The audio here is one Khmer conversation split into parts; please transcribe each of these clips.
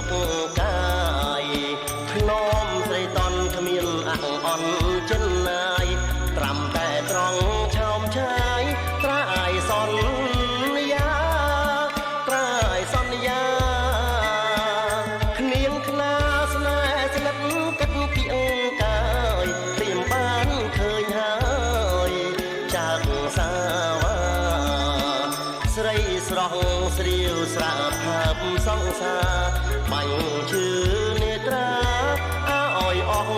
កាយធ្នមស្រីតន់គ្មានអង្អន់ចិនណាយត្រាំតែត្រង់ឆោមឆាយត្រាយសន្យាត្រាយសន្យាគ្នាងខ្នាស្នេហ៍ស្និទ្ធកិត្តពីអង្គកាយព្រាមបានឃើញហើយចាក់សាវាស្រីស្រស់ស្រាវស្រាបថាប់សង្សារបាញ់ឈឺនេត្រាឲ្យអស់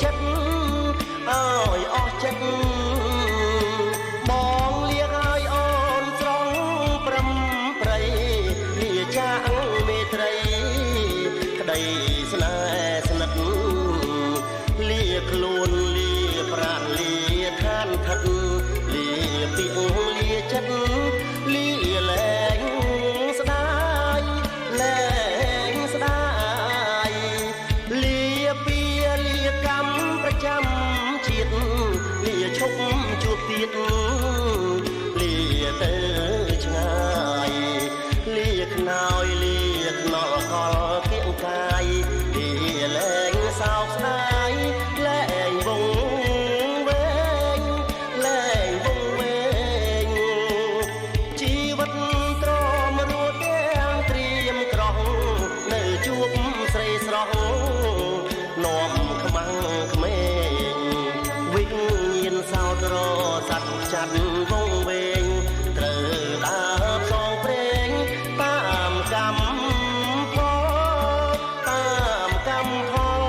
ចិត្តឲ្យអស់ចិត្តបងលៀកឲ្យអូនស្រងប្រំប្រៃលាចាក់មេត្រីក្តីស្នេហ៍ស្និទ្ធលាខ្លួនលាប្រាណលាឋានថិតលាពីលាចិត្តលាលែងស្ដាយលែងស្ដាយលាពីលាកម្មប្រចាំជាតិលាឈប់ជួបទៀតលាទៅឆ្ងាយលាខ្នើយលាខ្នល់កលគៀងកាយលាលែងសោកស្ដាយលែងវងវែងលែងវងវែងជីវិតទ្រាំរួតទាំងត្រៀមក្រោះនៅជួបស្រីស្រស់នាំខ្មាំងក្មេងវិញ្ញាណសោតរស័ក្តិចាត់វងវែងត្រូវដើរផ្សងព្រេងតាមកម្មផលតាមកម្មផល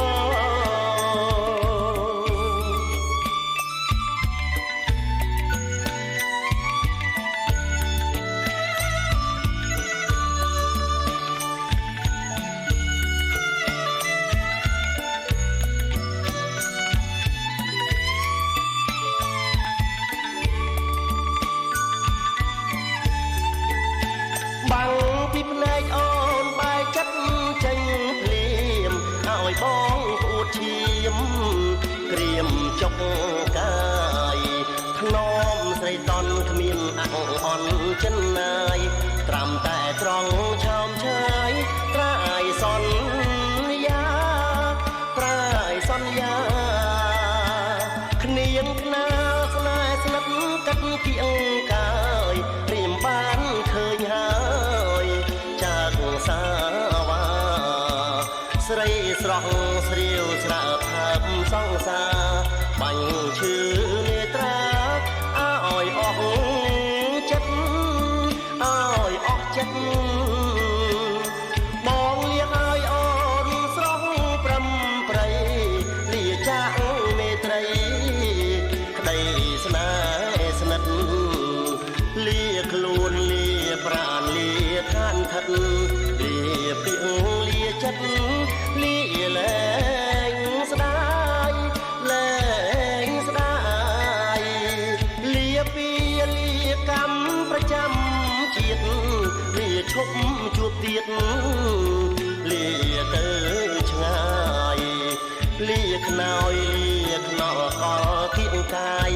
បាំងពីភ្នែកអូនបែកចិត្តចេញភ្លាមឲ្យបងប្អូនឈាមក្រៀមចុកកាយធ្នមស្រីតន់គ្មានអង្អន់ចិនណាយត្រាំតែត្រង់ឆោមឆាយត្រាយសន្យាត្រាយសន្យាគ្នាងខ្នាស្នេហ៍ស្និទ្ធកិត្តពីអង្គកាយព្រាមបានឃើញហើយចាក់សាវាស្រីស្រស់ស្រាវស្រាបថាប់សង្សារបាញ់ឈឺនេត្រាឲ្យអស់ចិត្តឲ្យអស់ចិត្តបងលៀកឲ្យអូនស្រស់ប្រំប្រៃលាចាក់មេត្រីក្តីស្នេហ៍ស្និទ្ធលាខ្លួនលាប្រាណលាឋានថិតលាពីលាចិត្តលាលែងស្ដាយលែងស្ដាយលាពីលាកម្មប្រចាំជាតិលាឈប់ជួបទៀតលាទៅឆ្ងាយលាខ្នើយលាខ្នល់កលគៀងកាយ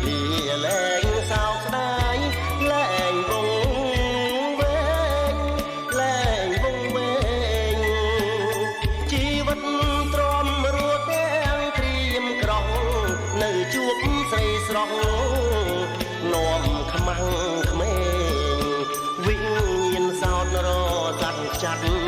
លាលែងសោកស្ដាយលែងវងវែងលែងវងវែងជីវិតទ្រាំរួតទាំងត្រៀមក្រោះនៅជួបស្រីស្រស់នាំខ្មាំងក្មេងវិញ្ញាណសោតរស័ក្តិចាត់